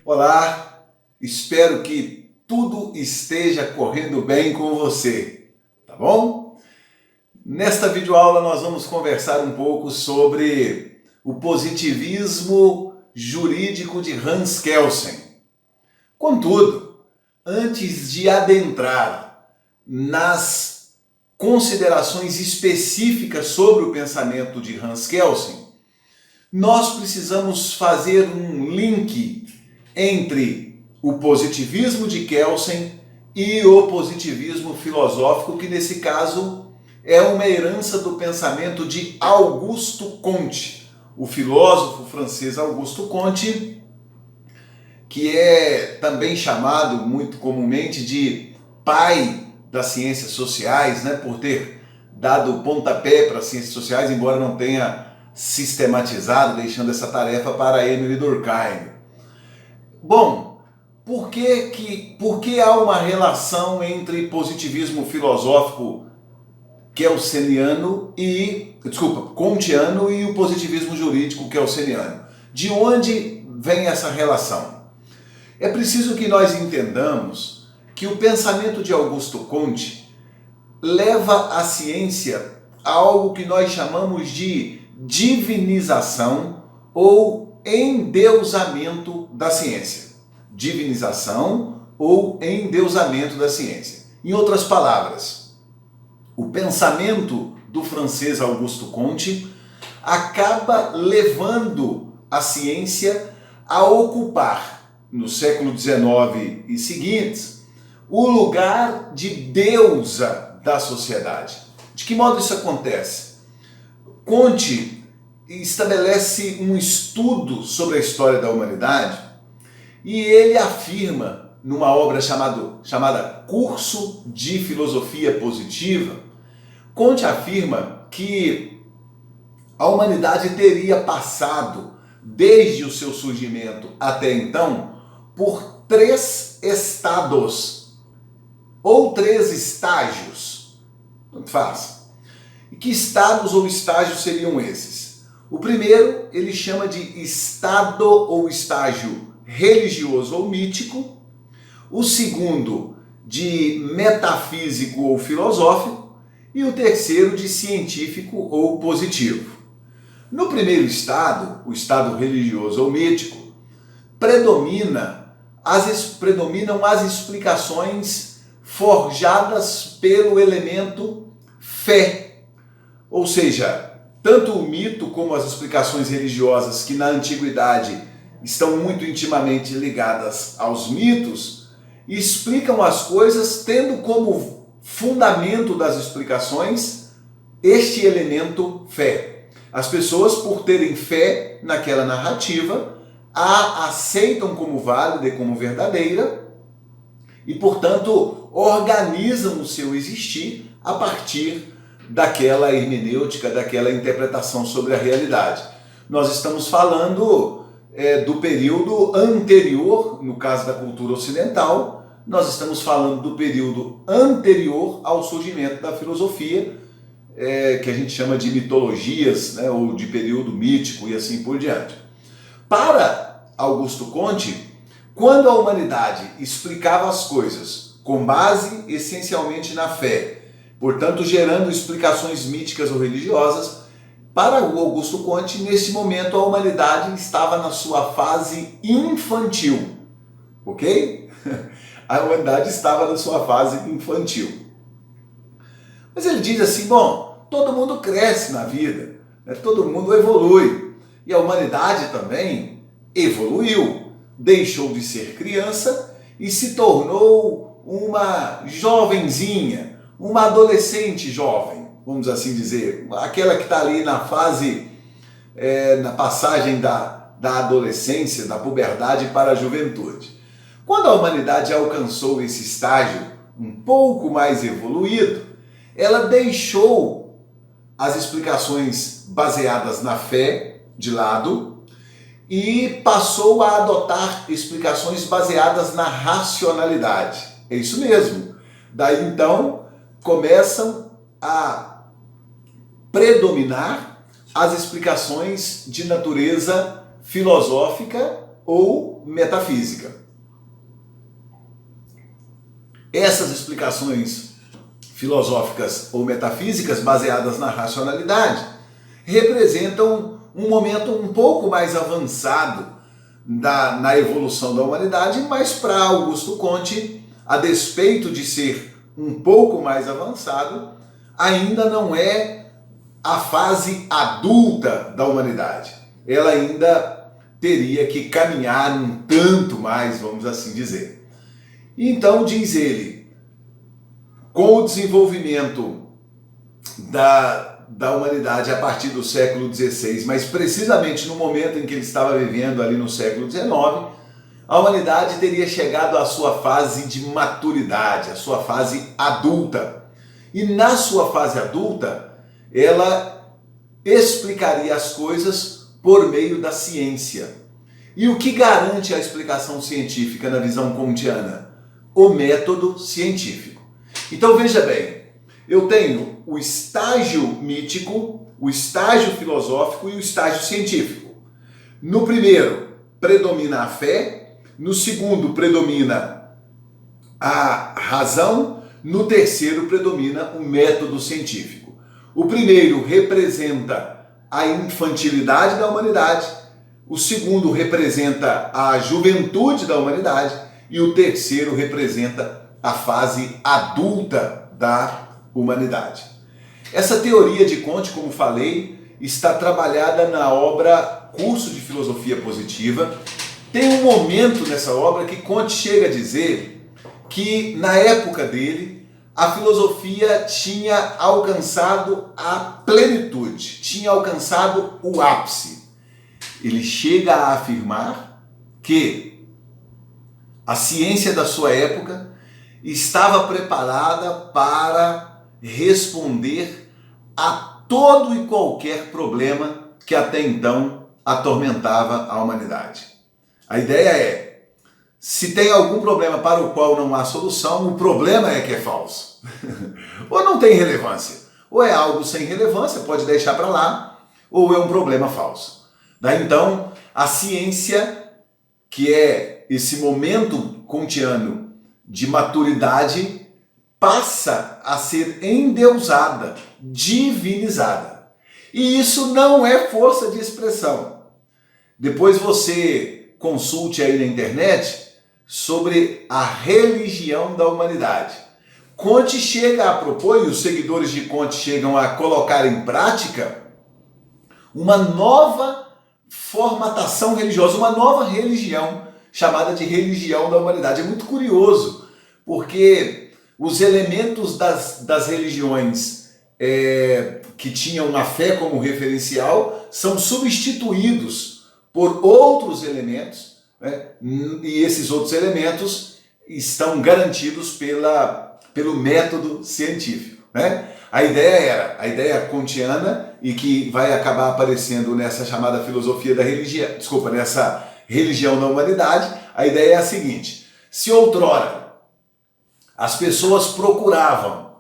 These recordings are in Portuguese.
Olá, espero que tudo esteja correndo bem com você, tá bom? Nesta videoaula nós vamos conversar um pouco sobre o positivismo jurídico de Hans Kelsen. Contudo, antes de adentrar nas considerações específicas sobre o pensamento de Hans Kelsen, nós precisamos fazer um link entre o positivismo de Kelsen e o positivismo filosófico, que nesse caso é uma herança do pensamento de Auguste Comte, o filósofo francês Auguste Comte, que é também chamado muito comumente de pai das ciências sociais, né, por ter dado o pontapé para as ciências sociais, embora não tenha sistematizado, deixando essa tarefa para Émile Durkheim. Bom, por que há uma relação entre positivismo filosófico kantiano e o positivismo jurídico kelseniano? De onde vem essa relação? É preciso que nós entendamos que o pensamento de Auguste Comte leva a ciência a algo que nós chamamos de divinização ou endeusamento da ciência. Divinização ou endeusamento da ciência. Em outras palavras, o pensamento do francês Auguste Comte acaba levando a ciência a ocupar, no século XIX e seguintes, o lugar de deusa da sociedade. De que modo isso acontece? Comte estabelece um estudo sobre a história da humanidade e ele afirma, numa obra chamada Curso de Filosofia Positiva, Comte afirma que a humanidade teria passado, desde o seu surgimento até então, por 3 estados, ou 3 estágios, tanto faz. E que estados ou estágios seriam esses? O primeiro ele chama de estado ou estágio religioso ou mítico, o segundo de metafísico ou filosófico e o terceiro de científico ou positivo. No primeiro estado, o estado religioso ou mítico, predominam as explicações forjadas pelo elemento fé. Ou seja, tanto o mito como as explicações religiosas, que na antiguidade estão muito intimamente ligadas aos mitos, explicam as coisas tendo como fundamento das explicações este elemento fé. As pessoas, por terem fé naquela narrativa, a aceitam como válida e como verdadeira e, portanto, organizam o seu existir a partir daquela hermenêutica, daquela interpretação sobre a realidade. Nós estamos falando do período anterior, no caso da cultura ocidental, nós estamos falando do período anterior ao surgimento da filosofia, que a gente chama de mitologias, né, ou de período mítico e assim por diante. Para Auguste Comte, quando a humanidade explicava as coisas com base essencialmente na fé, portanto gerando explicações míticas ou religiosas, para o Auguste Comte, nesse momento a humanidade estava na sua fase infantil, ok? A humanidade estava na sua fase infantil. Mas ele diz assim, bom, todo mundo cresce na vida, né? Todo mundo evolui, e a humanidade também evoluiu, deixou de ser criança e se tornou uma jovenzinha, uma adolescente jovem, vamos assim dizer, aquela que está ali na fase, na passagem da adolescência, da puberdade para a juventude. Quando a humanidade alcançou esse estágio um pouco mais evoluído, ela deixou as explicações baseadas na fé de lado e passou a adotar explicações baseadas na racionalidade. É isso mesmo. Daí então começam a predominar as explicações de natureza filosófica ou metafísica. Essas explicações filosóficas ou metafísicas baseadas na racionalidade representam um momento um pouco mais avançado na evolução da humanidade, mas para Augusto Comte, a despeito de ser um pouco mais avançado, ainda não é a fase adulta da humanidade. Ela ainda teria que caminhar um tanto mais, vamos assim dizer. Então, diz ele, com o desenvolvimento da humanidade a partir do século XVI, mas precisamente no momento em que ele estava vivendo ali no século XIX, a humanidade teria chegado à sua fase de maturidade, à sua fase adulta. E na sua fase adulta, ela explicaria as coisas por meio da ciência. E o que garante a explicação científica na visão comtiana? O método científico. Então veja bem, eu tenho o estágio mítico, o estágio filosófico e o estágio científico. No primeiro, predomina a fé, no segundo, predomina a razão, no terceiro, predomina o método científico. O primeiro representa a infantilidade da humanidade, o segundo representa a juventude da humanidade e o terceiro representa a fase adulta da humanidade. Essa teoria de Comte, como falei, está trabalhada na obra Curso de Filosofia Positiva. Tem um momento nessa obra que Comte chega a dizer que, na época dele, a filosofia tinha alcançado a plenitude, tinha alcançado o ápice. Ele chega a afirmar que a ciência da sua época estava preparada para responder a todo e qualquer problema que até então atormentava a humanidade. A ideia é, se tem algum problema para o qual não há solução, o problema é que é falso. Ou não tem relevância. Ou é algo sem relevância, pode deixar para lá, ou é um problema falso. Daí então, a ciência, que é esse momento comtiano de maturidade, passa a ser endeusada, divinizada. E isso não é força de expressão. Depois você consulte aí na internet sobre a religião da humanidade. Comte chega a propor, e os seguidores de Comte chegam a colocar em prática, uma nova formatação religiosa, uma nova religião, chamada de religião da humanidade. É muito curioso, porque os elementos das religiões que tinham a fé como referencial são substituídos por outros elementos, né? E esses outros elementos estão garantidos pelo método científico, né? A ideia comtiana, e que vai acabar aparecendo nessa chamada filosofia da religião, nessa religião da humanidade, a ideia é a seguinte: se outrora as pessoas procuravam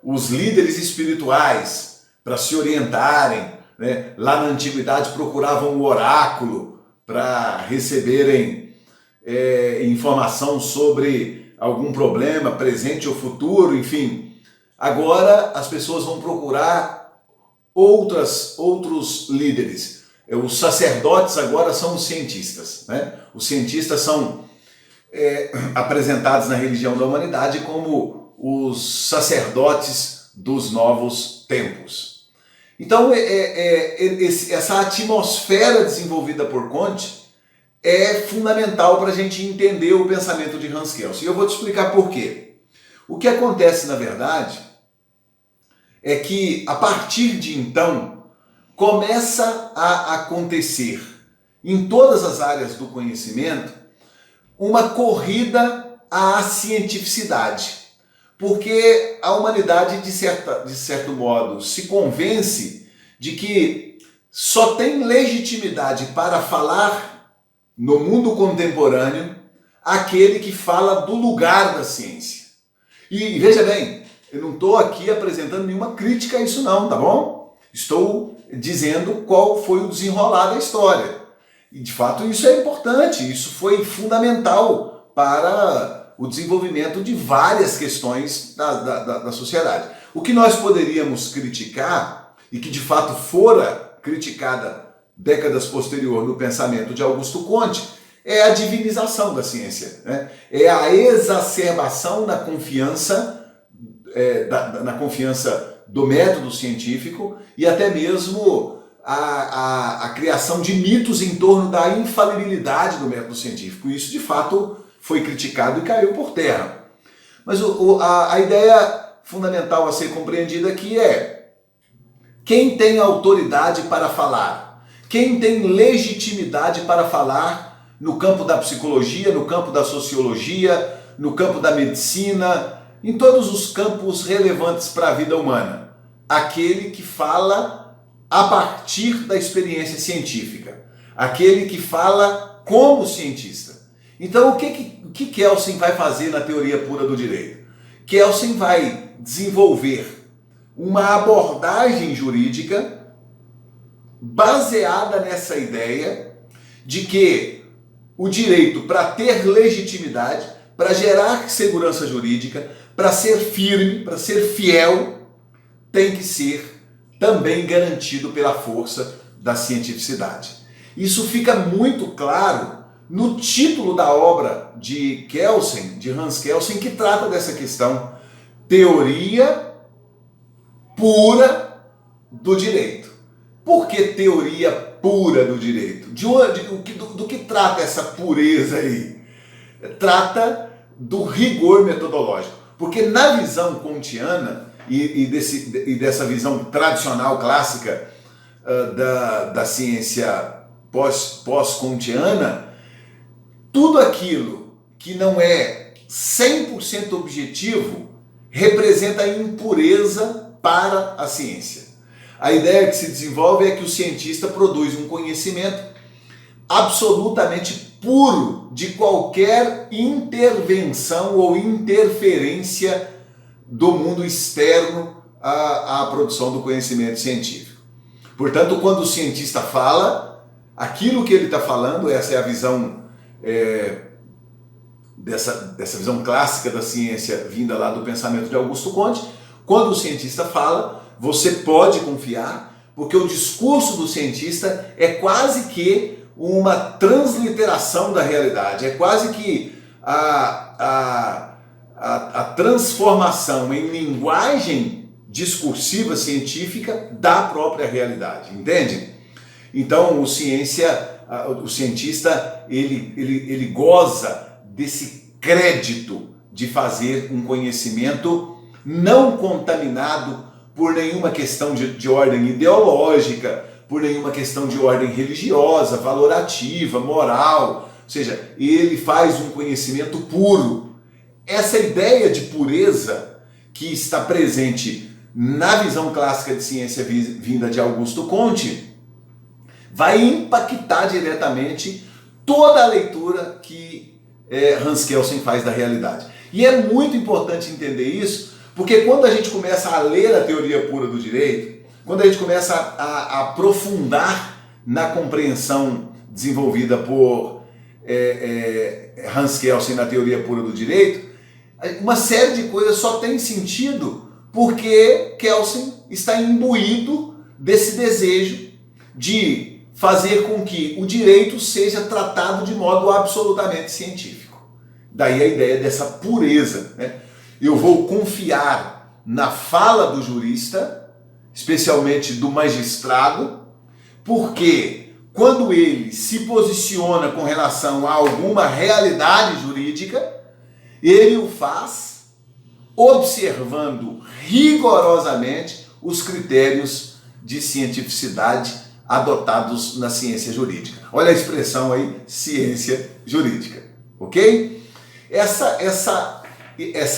os líderes espirituais para se orientarem, né? Lá na antiguidade procuravam o oráculo para receberem informação sobre algum problema presente ou futuro, enfim. Agora as pessoas vão procurar outros líderes. Os sacerdotes agora são os cientistas, né? Os cientistas são apresentados na religião da humanidade como os sacerdotes dos novos tempos. Então, essa atmosfera desenvolvida por Comte é fundamental para a gente entender o pensamento de Hans Kelsen. E eu vou te explicar por quê. O que acontece, na verdade, é que, a partir de então, começa a acontecer, em todas as áreas do conhecimento, uma corrida à cientificidade. Porque a humanidade, de certo modo, se convence de que só tem legitimidade para falar no mundo contemporâneo aquele que fala do lugar da ciência. E veja bem, eu não estou aqui apresentando nenhuma crítica a isso não, tá bom? Estou dizendo qual foi o desenrolar da história. E de fato isso é importante, isso foi fundamental para o desenvolvimento de várias questões da sociedade. O que nós poderíamos criticar, e que de fato fora criticada décadas posterior no pensamento de Augusto Comte, é a divinização da ciência, né? É a exacerbação na confiança, na confiança do método científico e até mesmo a criação de mitos em torno da infalibilidade do método científico. Isso, de fato, foi criticado e caiu por terra. Mas a ideia fundamental a ser compreendida aqui é: quem tem autoridade para falar? Quem tem legitimidade para falar no campo da psicologia, no campo da sociologia, no campo da medicina, em todos os campos relevantes para a vida humana? Aquele que fala a partir da experiência científica, aquele que fala como cientista. Então, o que Kelsen vai fazer na teoria pura do direito? Kelsen vai desenvolver uma abordagem jurídica baseada nessa ideia de que o direito, para ter legitimidade, para gerar segurança jurídica, para ser firme, para ser fiel, tem que ser também garantido pela força da cientificidade. Isso fica muito claro no título da obra de Kelsen, de Hans Kelsen, que trata dessa questão: Teoria Pura do Direito. Por que teoria pura do direito? Do que trata essa pureza aí? Trata do rigor metodológico. Porque na visão kantiana e dessa visão tradicional clássica da ciência pós-kantiana, tudo aquilo que não é 100% objetivo representa impureza para a ciência. A ideia que se desenvolve é que o cientista produz um conhecimento absolutamente puro de qualquer intervenção ou interferência do mundo externo à produção do conhecimento científico. Portanto, quando o cientista fala, aquilo que ele está falando, essa é a visão dessa visão clássica da ciência vinda lá do pensamento de Augusto Comte. Quando o cientista fala, você pode confiar, porque o discurso do cientista é quase que uma transliteração da realidade, é quase que a transformação em linguagem discursiva científica da própria realidade, entende? Então o cientista ele goza desse crédito de fazer um conhecimento não contaminado por nenhuma questão de ordem ideológica, por nenhuma questão de ordem religiosa, valorativa, moral. Ou seja, ele faz um conhecimento puro. Essa ideia de pureza que está presente na visão clássica de ciência vinda de Augusto Comte vai impactar diretamente toda a leitura que Hans Kelsen faz da realidade. E é muito importante entender isso, porque quando a gente começa a ler a teoria pura do direito, quando a gente começa a aprofundar na compreensão desenvolvida por Hans Kelsen na teoria pura do direito, uma série de coisas só tem sentido porque Kelsen está imbuído desse desejo de fazer com que o direito seja tratado de modo absolutamente científico. Daí a ideia dessa pureza, né? Eu vou confiar na fala do jurista, especialmente do magistrado, porque quando ele se posiciona com relação a alguma realidade jurídica, ele o faz observando rigorosamente os critérios de cientificidade adotados na ciência jurídica. Olha a expressão aí, ciência jurídica, ok? Essa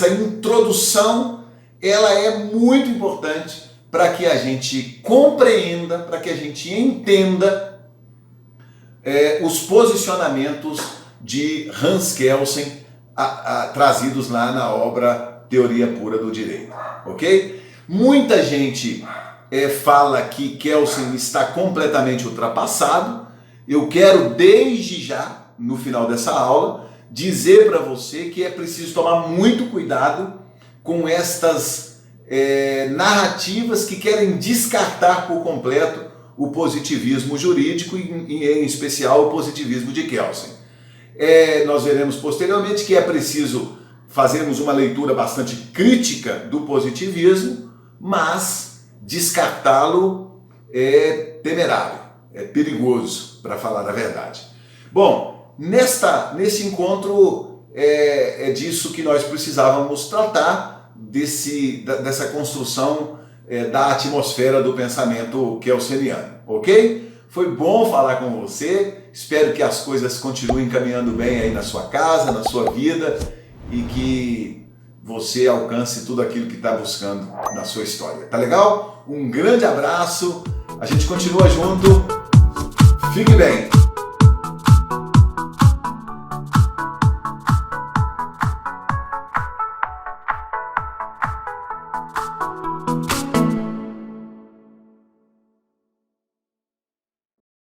introdução, ela é muito importante para que a gente compreenda, para que a gente entenda os posicionamentos de Hans Kelsen trazidos lá na obra Teoria Pura do Direito, ok? Muita gente fala que Kelsen está completamente ultrapassado, Eu quero desde já, no final dessa aula, dizer para você que é preciso tomar muito cuidado com estas narrativas que querem descartar por completo o positivismo jurídico e em especial o positivismo de Kelsen. Nós veremos posteriormente que é preciso fazermos uma leitura bastante crítica do positivismo, mas descartá-lo é temerário, é perigoso, para falar a verdade. Bom, nesse encontro é disso que nós precisávamos tratar, dessa construção da atmosfera do pensamento kelseniano, ok? Foi bom falar com você, espero que as coisas continuem caminhando bem aí na sua casa, na sua vida, e que você alcance tudo aquilo que está buscando na sua história. Tá legal? Um grande abraço, a gente continua junto, fique bem!